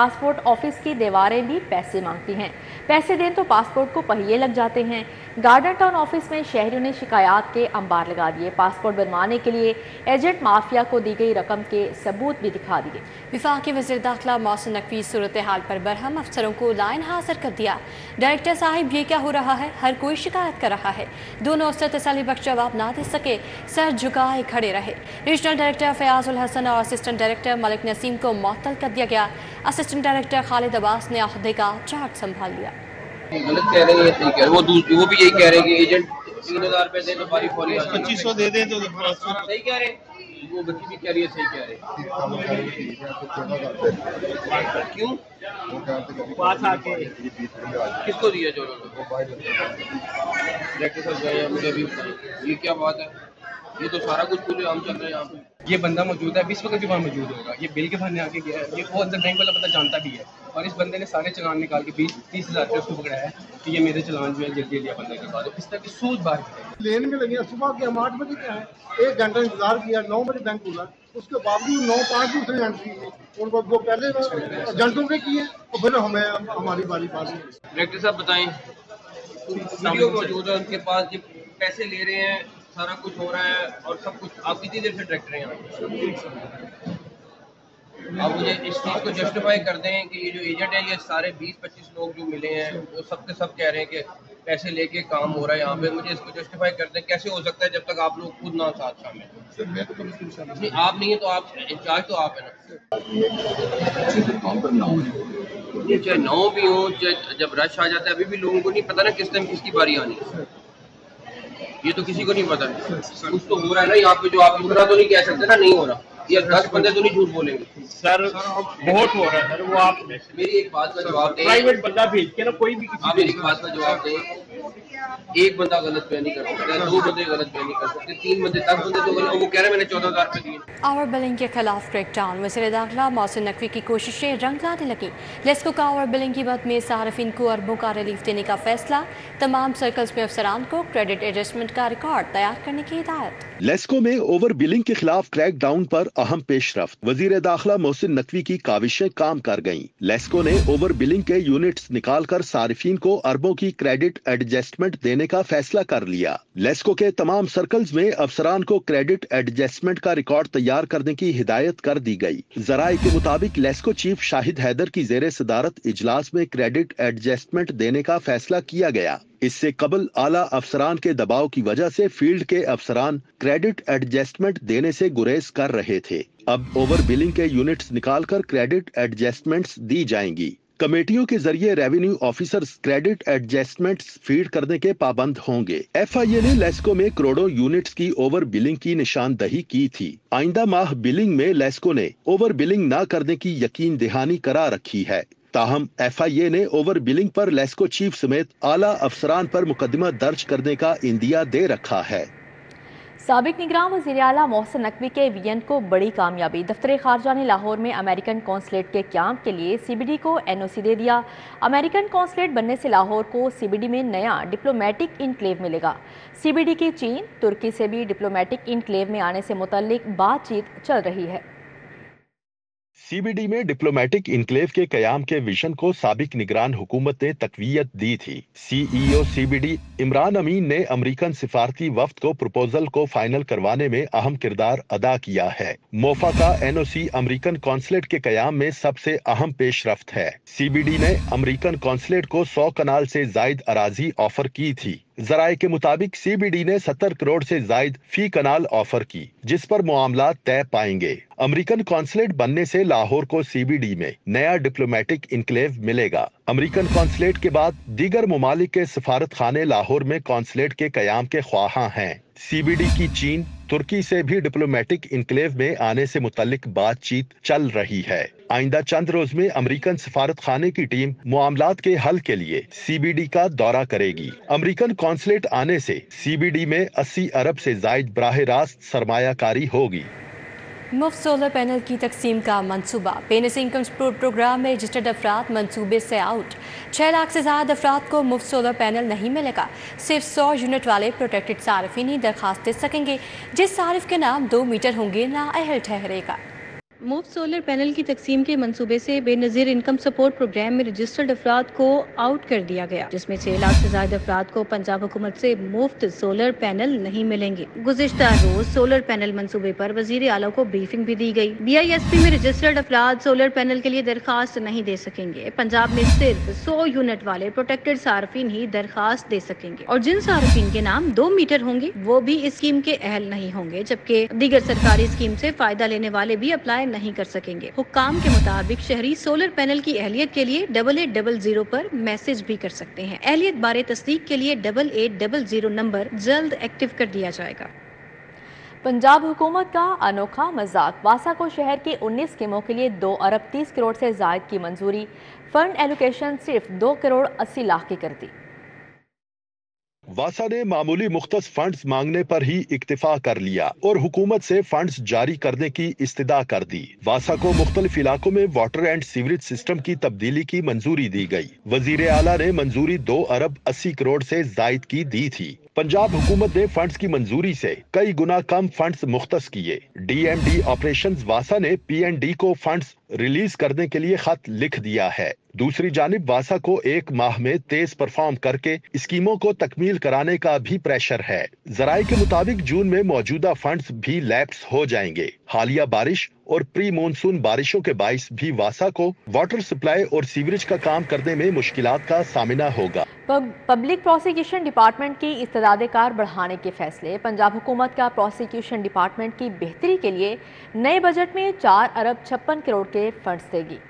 Passport office کی دیواریں بھی پیسے مانگتی ہیں۔ پیسے دیں تو پاسپورٹ کو پہیے لگ جاتے ہیں۔ گارڈن ٹاؤن آفس میں شہریوں نے شکایات کے انبار لگا دیے۔ پاسپورٹ بنوانے کے لیے ایجنٹ مافیا کو دی گئی رقم کے ثبوت بھی دکھا دیے۔ وفاقی وزیر داخلہ محسن نقوی صورتحال پر برہم، افسروں کو لائن حاضر کر دیا۔ ڈائریکٹر صاحب یہ کیا ہو رہا ہے؟ ہر کوئی شکایت کر رہا ہے۔ دونوں افسر تسلی بخش جواب نہ دے سکے، سر جھکائے کھڑے رہے۔ ریجنل ڈائریکٹر فیاض الحسن اور اسسٹنٹ ڈائریکٹر ملک نسیم کو معطل کر دیا گیا۔ اسسٹنٹ ڈائریکٹر خالد عباس نے عہدے کا چارج سنبھال لیا۔ غلط کہہ رہے ہیں، صحیح کہہ رہے ہیں، وہ بھی یہی کہہ رہے ہیں کہ ایجنٹ 3000 روپے دیں تو فوری 2500 دے دیں تو صحیح کہہ رہے ہیں۔ وہ بچی بھی کہہ رہی ہے صحیح کہہ رہے ہیں۔ کیوں پاس آ کے کس کو دیا جو ڈائریکٹر صاحب گئے مجھے بھی بتائیں یہ کیا بات ہے؟ یہ تو سارا کچھ کھلے عام چل رہا ہے یہاں پہ۔ یہ بندہ موجود ہے، 20 وقت بھی وہاں موجود ہوگا، یہ بل کے بھرنے آگے گیا ہے، یہ وہ اندر بینک والا بندہ جانتا بھی ہے، اور اس بندے نے سارے چلان نکال کے 20-30 ہزار روپے اس کو پکڑایا ہے کہ یہ میرے چلان جو ہے جلدی لیا بندے کے بعد اس طرح کی سود بار لین میں لگے۔ صبح کے ہم 8 بجے کیا ہے 1 گھنٹہ انتظار کیا، 9 بجے بینک کھلا، اس کے باوجود 9:05 دوسرے ایجنٹ کی ان کو وہ پہلے ایجنٹوں نے کی ہے اور پھر ہماری باری ڈائریکٹر صاحب بتائیں ویڈیو موجود ہے ان کے پاس، یہ پیسے لے رہے ہیں، سارا کچھ ہو رہا ہے اور سب کچھ۔ آپ کتنی دیر سے ڈائریکٹر ہیں یہاں؟ آپ مجھے اس چیز کو جسٹیفائی کر دیں کہ یہ جو ایجنٹ ہے یہ سارے 20-25 لوگ جو ملے ہیں وہ سب کے سب کہہ رہے ہیں کہ پیسے لے کے کام ہو رہا ہے یہاں پہ۔ مجھے اس کو جسٹیفائی کر دیں کیسے ہو سکتا ہے جب تک آپ لوگ خود نہ ساتھ شامل نہیں، آپ نہیں ہیں تو آپ انچارج تو آپ ہیں نا۔ یہ چاہے 9 بھی ہوں، چاہے جب رش آ جاتا ہے ابھی بھی لوگوں کو نہیں پتا نا کس ٹائم کس کی باری آنی ہے، یہ تو کسی کو نہیں پتا۔ کچھ تو ہو رہا ہے نا یہاں پہ جو آپ اتنا تو نہیں کہہ سکتے نا نہیں ہو رہا، یہ 10 بندے تو نہیں جھوٹ بولیں گے سر، بہت ہو رہا ہے سر۔ وہ آپ میری ایک بات کا جواب دیں، پرائیویٹ بندہ بھیج کے نا کوئی بھی آپ میری بات کا جواب دیں۔ ایک بندہ غلط بیان نہیں کر سکتا، 2 بندے غلط بیان نہیں کر سکتے، 3 بندے 10 بندے تو غلط، وہ کہہ رہے ہیں میں نے 14,000 روپے دیے۔ آور بلنگ کے خلاف کریک ڈاؤن، وزیر داخلہ محسن نقوی کی کوششیں رنگ لانے لگیں۔ لیسکو کا آور بلنگ کی مد میں صارفین کو اربوں کا ریلیف دینے کا فیصلہ، تمام سرکلز میں افسران کو کریڈٹ ایڈجسٹمنٹ کا ریکارڈ تیار کرنے کی ہدایت۔ لیسکو میں اوور بلنگ کے خلاف کریک ڈاؤن پر اہم پیش رفت، وزیر داخلہ محسن نقوی کی کاوشیں کام کر گئیں۔ لیسکو نے اوور بلنگ کے یونٹس نکال کر صارفین کو اربوں کی کریڈٹ ایڈجسٹمنٹ دینے کا فیصلہ کر لیا۔ لیسکو کے تمام سرکلز میں افسران کو کریڈٹ ایڈجسٹمنٹ کا ریکارڈ تیار کرنے کی ہدایت کر دی گئی۔ ذرائع کے مطابق لیسکو چیف شاہد حیدر کی زیر صدارت اجلاس میں کریڈٹ ایڈجسٹمنٹ دینے کا فیصلہ کیا گیا۔ اس سے قبل اعلیٰ افسران کے دباؤ کی وجہ سے فیلڈ کے افسران کریڈٹ ایڈجسٹمنٹ دینے سے گریز کر رہے تھے۔ اب اوور بلنگ کے یونٹس نکال کر کریڈٹ ایڈجسٹمنٹس دی جائیں گی۔ کمیٹیوں کے ذریعے revenue officers credit adjustments feed کرنے کے پابند ہوں گے۔ ایف آئی اے نے لیسکو میں کروڑوں یونٹس کی اوور بلنگ کی نشاندہی کی تھی۔ آئندہ ماہ بلنگ میں لیسکو نے اوور بلنگ نہ کرنے کی یقین دہانی کرا رکھی ہے۔ تاہم ایف آئی اے نے اوور بلنگ پر لیسکو چیف سمیت اعلیٰ افسران پر مقدمہ درج کرنے کا عندیہ دے رکھا ہے۔ سابق نگراں وزیر اعلیٰ محسن نقوی کے وی این کو بڑی کامیابی، دفتر خارجہ نے لاہور میں امریکن قونصلیٹ کے قیام کے لیے سی بی ڈی کو این او سی دے دیا۔ امریکن قونصلیٹ بننے سے لاہور کو سی بی ڈی میں نیا ڈپلومیٹک انکلیو ملے گا۔ سی بی ڈی کی چین، ترکی سے بھی ڈپلومیٹک انکلیو میں آنے سے متعلق بات چیت چل رہی ہے۔ سی بی ڈی میں ڈپلومیٹک انکلیو کے قیام کے ویژن کو سابق نگران حکومت نے تقویت دی تھی۔ سی ای او سی بی ڈی عمران امین نے امریکن سفارتی وفد کو پروپوزل کو فائنل کروانے میں اہم کردار ادا کیا ہے۔ موفا کا این او سی امریکن قونصلیٹ کے قیام میں سب سے اہم پیش رفت ہے۔ سی بی ڈی نے امریکن قونصلیٹ کو 100 کنال سے زائد اراضی آفر کی تھی۔ ذرائع کے مطابق سی بی ڈی نے 70 کروڑ سے زائد فی کنال آفر کی، جس پر معاملات طے پائیں گے۔ امریکن قونصلیٹ بننے سے لاہور کو سی بی ڈی میں نیا ڈپلومیٹک انکلیو ملے گا۔ امریکن قونصلیٹ کے بعد دیگر ممالک کے سفارت خانے لاہور میں قونصلیٹ کے قیام کے خواہاں ہیں۔ سی بی ڈی کی چین، ترکی سے بھی ڈپلومیٹک انکلیو میں آنے سے متعلق بات چیت چل رہی ہے۔ آئندہ چند روز میں امریکن سفارت خانے کی ٹیم معاملات کے حل کے لیے سی بی ڈی کا دورہ کرے گی۔ امریکن قونصلیٹ آنے سے سی بی ڈی میں 80 ارب سے زائد براہ راست سرمایہ کاری ہوگی۔ مفت سولر پینل کی تقسیم کا منصوبہ، بے نظیر انکم سپورٹ پروگرام میں رجسٹرڈ افراد منصوبے سے آؤٹ۔ 6 لاکھ سے زائد افراد کو مفت سولر پینل نہیں ملے گا۔ صرف 100 یونٹ والے پروٹیکٹڈ صارفین ہی درخواست دے سکیں گے۔ جس صارف کے نام 2 میٹر ہوں گے نااہل ٹھہرے گا۔ मुफ्त सोलर पैनल की तकसीम के मंसूबे से बेनज़ीर इनकम सपोर्ट प्रोग्राम में रजिस्टर्ड अफराद को आउट कर दिया गया, जिसमें 6 लाख से ज्यादा अफराद को पंजाब हुकूमत से मुफ्त सोलर पैनल नहीं मिलेंगे। गुज़िश्ता रोज सोलर पैनल मंसूबे पर वजीर आला को ब्रीफिंग भी दी गई। BISP में रजिस्टर्ड अफराद सोलर पैनल के लिए दरखास्त नहीं दे सकेंगे। पंजाब में सिर्फ 100 यूनिट वाले प्रोटेक्टेड सार्फिन ही दरखास्त दे सकेंगे और जिन सार्फिन के नाम 2 मीटर होंगे वो भी इस स्कीम के अहल नहीं होंगे, जबकि दीगर सरकारी स्कीम से फायदा लेने वाले भी अप्लाई नहीं कर सकेंगे। हुक्काम के मुताबिक शहरी सोलर पैनल की अहलियत के लिए 8800 पर मैसेज भी कर सकते हैं। अहलियत बारे तस्दीक के लिए 8800 नंबर जल्द एक्टिव कर दिया जाएगा। पंजाब हुकूमत का अनोखा मजाक, वासा को शहर की 19 स्कीमों के लिए 2 अरब 30 करोड़ से जायद की मंजूरी, फंड एलोकेशन सिर्फ 2 करोड़ 80 लाख की कर दी। वासा ने मामूली मुख्तस फंड्स मांगने पर ही इक्तिफा कर लिया और हुकूमत से फंड्स जारी करने की इस्तदा कर दी। वासा को मुख्तलिफ इलाकों में वाटर एंड सीवरेज सिस्टम की तब्दीली की मंजूरी दी गई। वजीर आला ने मंजूरी 2 अरब 80 करोड़ से जायद की दी थी। पंजाब हुकूमत ने फंड्स की मंजूरी से कई गुना कम फंड्स मुख्तस किए। DMD ऑपरेशंस वासा ने PND को फंड्स रिलीज करने के लिए खत लिख दिया है। दूसरी जानिब वासा को 1 माह में तेज परफॉर्म करके स्कीमों को तकमील कराने का भी प्रेशर है। जराये के मुताबिक जून में मौजूदा फंड्स भी लैप्स हो जाएंगे। हालिया बारिश और प्री मानसून बारिशों के बाइस भी वासा को वाटर सप्लाई और सीवरेज का काम करने में मुश्किलात का सामना होगा। पब्लिक प्रोसिक्यूशन डिपार्टमेंट की इस्तेदाद कार बढ़ाने के फैसले, पंजाब हुकूमत का प्रोसिक्यूशन डिपार्टमेंट की बेहतरी के लिए नए बजट में 4 अरब 56 करोड़ के फंड्स देगी।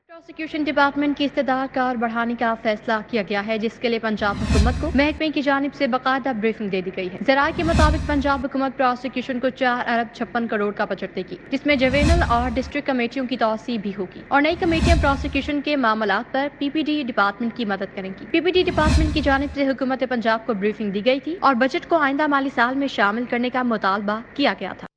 प्रोसिक्यूशन डिपार्टमेंट की इस्तेदाद कार बढ़ाने का फैसला किया गया है, जिसके लिए पंजाब हुकूमत को महकमे की जानिब से बाकायदा ब्रीफिंग दे दी गई है। जराये के मुताबिक पंजाब हुकूमत प्रोसिक्यूशन को 4 अरब 56 करोड़ का बजट देगी, जिसमें जुवेनल और डिस्ट्रिक्ट कमेटियों की तौसीह भी होगी और नई कमेटियां प्रोसिक्यूशन के मामलात पर PPD डिपार्टमेंट की मदद करेंगी। PPD डिपार्टमेंट की जानिब से हुकूमत पंजाब को ब्रीफिंग दी गई थी और बजट को आइंदा माली साल में शामिल करने का मुतालबा किया गया था।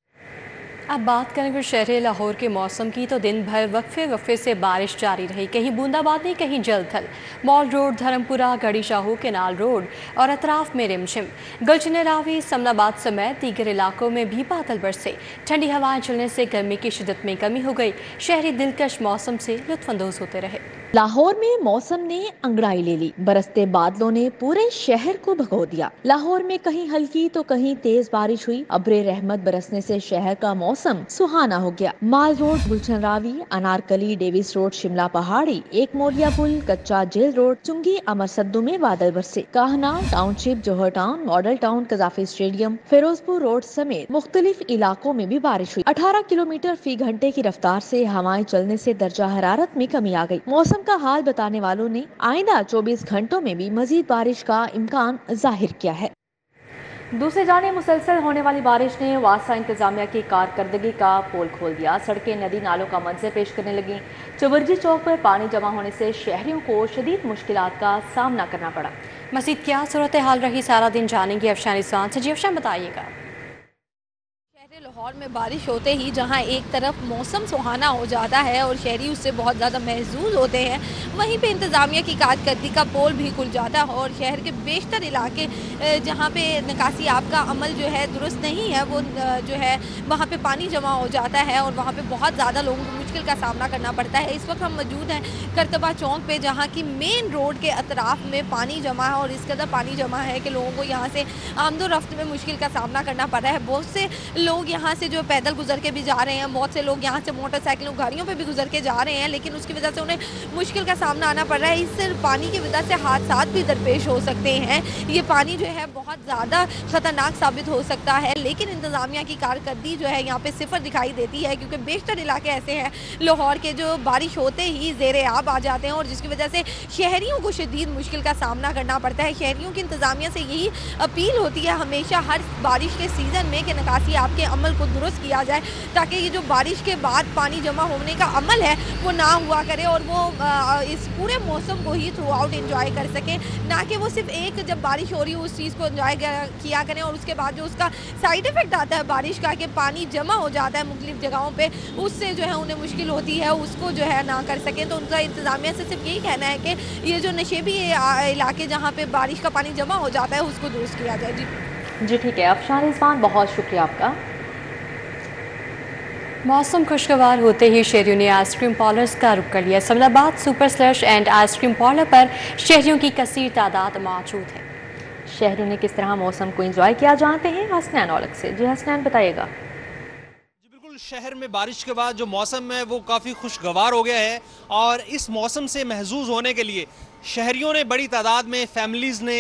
अब बात करें फिर शहर लाहौर के मौसम की, तो दिन भर वक्फे से बारिश जारी रही। कहीं बूंदाबांदी, कहीं जलथल। मॉल रोड, धर्मपुरा, गढ़ी शाहू, केनाल रोड और अतराफ में रिमझिम। गुलशन रावी, समनाबाद समेत दीगर इलाकों में भी बादल बरसे। ठंडी हवाएं चलने से गर्मी की शिद्दत में कमी हो गई। शहरी दिलकश मौसम से लुत्फानंदोज होते रहे। लाहौर में मौसम ने अंगड़ाई ले ली। बरसते बादलों ने पूरे शहर को भगो दिया। लाहौर में कहीं हल्की तो कहीं तेज बारिश हुई। अब्रे रहमत बरसने से शहर का मौसम सुहाना हो गया। माल रोड, गुलशन रावी, अनारकली, डेविस रोड, शिमला पहाड़ी, एक मोलिया पुल, कच्चा जेल रोड, चुंगी, अमर सद्दू में बादल बरसे। Kahna township, Johar town, model town, Gaddafi stadium, Ferozepur road समेत मुख्तलिफ इलाकों में भी बारिश हुई। 18 किलोमीटर फी घंटे की रफ्तार से हवाएं चलने से दर्जा हरारत में कमी आ गई। मौसम का हाल बताने वालों ने आइंदा 24 घंटों में भी मजीद बारिश का इम्कान जाहिर किया है। दूसरी जानिब मुसलसल होने वाली बारिश ने वासा इंतजामिया की कारकर्दगी का पोल खोल दिया। सड़कें नदी नालों का मंजर पेश करने लगी। चुबरजी चौक पर पानी जमा होने से शहरियों को शदीद मुश्किलात का सामना करना पड़ा। मज़ीद क्या सूरत हाल रही, सारा दिन जानेंगे अफशान इस्वान से। जी अफशान, बताइएगा। लाहौर में बारिश होते ही जहां एक तरफ मौसम सुहाना हो जाता है और शहरी उससे बहुत ज़्यादा महजूज होते हैं, वहीं पे इंतज़ामिया की कारकर्दगी का पोल भी खुल जाता है और शहर के बेशतर इलाके जहां पे निकासी आब का अमल जो है दुरुस्त नहीं है, वो जो है वहां पे पानी जमा हो जाता है और वहां पे बहुत ज़्यादा लोगों को मुश्किल का सामना करना पड़ता है। इस वक्त हम मौजूद हैं करतबा चौक पे, जहाँ की मेन रोड के अतराफ में पानी जमा है और इस कदर पानी जमा है कि लोगों को यहाँ से आमदोरफ्त में मुश्किल का सामना करना पड़ रहा है। बहुत से लोग यहाँ से जो पैदल गुजर के भी जा रहे हैं, बहुत से लोग यहाँ से मोटरसाइकिलों गाड़ियों पे भी गुजर के जा रहे हैं, लेकिन उसकी वजह से उन्हें मुश्किल का सामना आना पड़ रहा है। इस पानी की वजह से हादसा भी दरपेश हो सकते हैं। ये पानी जो है बहुत ज़्यादा ख़तरनाक साबित हो सकता है, लेकिन इंतज़ामिया की कारकर्दगी जो है यहाँ पे सिफर दिखाई देती है, क्योंकि बेशतर इलाके ऐसे हैं लाहौर के जो बारिश होते ही ज़ेरे आब आ जाते हैं और जिसकी वजह से शहरियों को शदीद मुश्किल का सामना करना पड़ता है। शहरियों की इंतज़ामिया से यही अपील होती है हमेशा हर बारिश के सीज़न में कि निकासी आब के अमल को दुरुस्त किया जाए, ताकि ये जो बारिश के बाद पानी जमा होने का अमल है वो ना हुआ करे और वो इस पूरे मौसम को ही थ्रू आउट इंजॉय कर सके, ना कि वो सिर्फ एक जब बारिश हो रही हो उस चीज़ को इंजॉय किया करें और उसके बाद जो उसका साइड इफ़ेक्ट आता है बारिश का कि पानी जमा हो जाता है मुख्तलिफ जगहों पे, उससे जो है उन्हें मुश्किल होती है, उसको जो है ना कर सकें। तो उनका इंतज़ामिया से सिर्फ यही कहना है कि ये जो नशेबी इलाके जहाँ पे बारिश का पानी जमा हो जाता है उसको दुरुस्त किया जाए। जी ठीक है अफशान इस्वान, बहुत शुक्रिया आपका। मौसम खुशगवार होते ही शहरियों ने आइसक्रीम पार्लर्स का रुख कर लिया। Samlabad super slush and ice cream parlour पर शहरियों की कसीर तादाद मौजूद है। शहरियों ने किस तरह मौसम को एंजॉय किया जानते हैं हसनैन औलख से। जी हसनैन बताइएगा। शहर में बारिश के बाद जो मौसम है वो काफ़ी खुशगवार हो गया है और इस मौसम से महजूज होने के लिए शहरियों ने बड़ी तादाद में फैमिलीज़ ने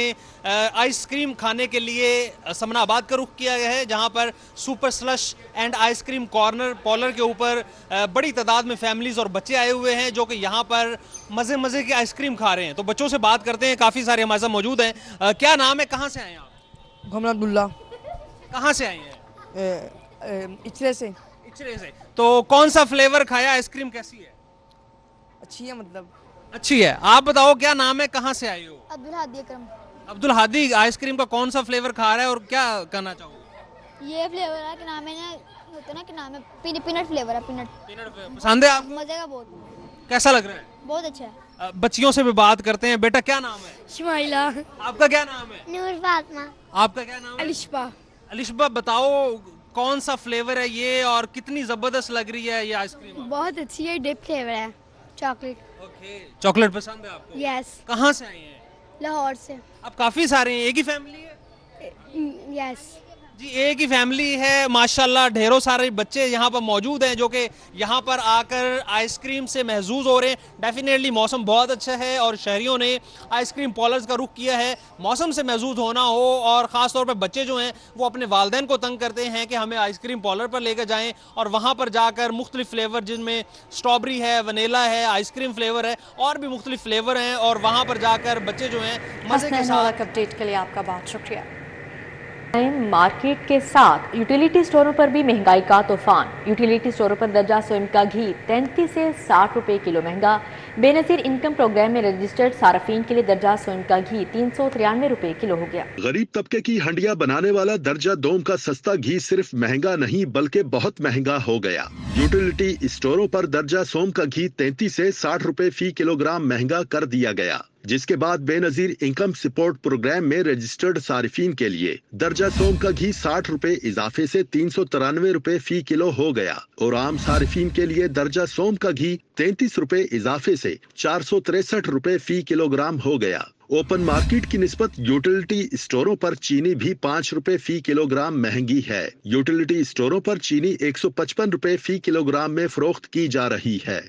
आइसक्रीम खाने के लिए समनाबाद का रुख किया गया है, जहां पर super slush and ice cream corner parlour के ऊपर बड़ी तादाद में फैमिलीज़ और बच्चे आए हुए हैं जो कि यहां पर मज़े की आइसक्रीम खा रहे हैं। तो बच्चों से बात करते हैं, काफ़ी सारे हमारे साथ मौजूद हैं। क्या नाम है, कहाँ से आए हैं आप? मोहम्मद अब्दुल्ला। कहाँ से आए हैं? इचरे से। से। तो कौन सा फ्लेवर खाया, आइसक्रीम कैसी है? अच्छी है, मतलब अच्छी है। आप बताओ क्या नाम है, कहाँ से आए हो? अब्दुल हादी अकरम। अब्दुल हादी, आइसक्रीम का कौन सा फ्लेवर खा रहा है और क्या कहना चाहोगे? ये फ्लेवर है कि नाम है ना, होता है ना कि नाम है पीनट फ्लेवर है। पीनट पसंद है आपको? मजे का बहुत। कैसा लग रहा है? बहुत अच्छा है। बच्चियों से भी बात करते हैं। बेटा क्या नाम है? शुमाइला। आपका क्या नाम है? नूर फातिमा। आपका क्या नाम है? अलिशबा। अलिशबा, बताओ कौन सा फ्लेवर है ये और कितनी जबरदस्त लग रही है ये आइसक्रीम? बहुत अच्छी है, डिप फ्लेवर है, चॉकलेट। ओके, चॉकलेट पसंद है आपको? यस। कहाँ से आए हैं? लाहौर से। अब काफी सारे हैं, एक ही फैमिली है? यस जी, एक ही फैमिली है माशाल्लाह। ढेरों सारे बच्चे यहाँ पर मौजूद हैं जो कि यहाँ पर आकर आइसक्रीम से महजूज हो रहे हैं। डेफिनेटली मौसम बहुत अच्छा है और शहरियों ने आइसक्रीम पार्लर्स का रुख किया है। मौसम से महजूज होना हो और ख़ास तौर पर बच्चे जो हैं वो अपने वालिदैन को तंग करते हैं कि हमें आइसक्रीम पार्लर पर लेकर जाएँ और वहाँ पर जाकर मुख्तलिफ फ्लेवर, जिनमें स्ट्रॉबेरी है, वनीला है, आइसक्रीम फ्लेवर है और भी मुख्तलिफ फ्लेवर हैं, और वहाँ पर जाकर बच्चे जो हैं मज़े के साथ। अपडेट के लिए आपका बहुत शुक्रिया। मार्केट के साथ यूटिलिटी स्टोरों पर भी महंगाई का तूफान। यूटिलिटी स्टोरों पर दर्जा सोम का घी 33 से 60 रुपए किलो महंगा। बेनजीर इनकम प्रोग्राम में रजिस्टर्ड सार्फिन के लिए दर्जा सोम का घी 393 रुपए किलो हो गया। गरीब तबके की हंडिया बनाने वाला दर्जा दोम का सस्ता घी सिर्फ महंगा नहीं बल्कि बहुत महंगा हो गया। यूटिलिटी स्टोरों पर दर्जा सोम का घी 33 से 60 रुपए फी किलोग्राम महंगा कर दिया गया, जिसके बाद बेनजीर इनकम सपोर्ट प्रोग्राम में रजिस्टर्ड सारिफीन के लिए दर्जा सोम का घी 60 रुपए इजाफे से 393 रुपए फी किलो हो गया और आम सारिफीन के लिए दर्जा सोम का घी 33 रुपए इजाफे से 463 रुपए फी किलोग्राम हो गया। ओपन मार्केट की निस्बत यूटिलिटी स्टोरों पर चीनी भी 5 रुपए फी किलोग्राम महंगी है। यूटिलिटी स्टोरों पर चीनी 155 रुपए फी किलोग्राम में फरोख्त की जा रही है।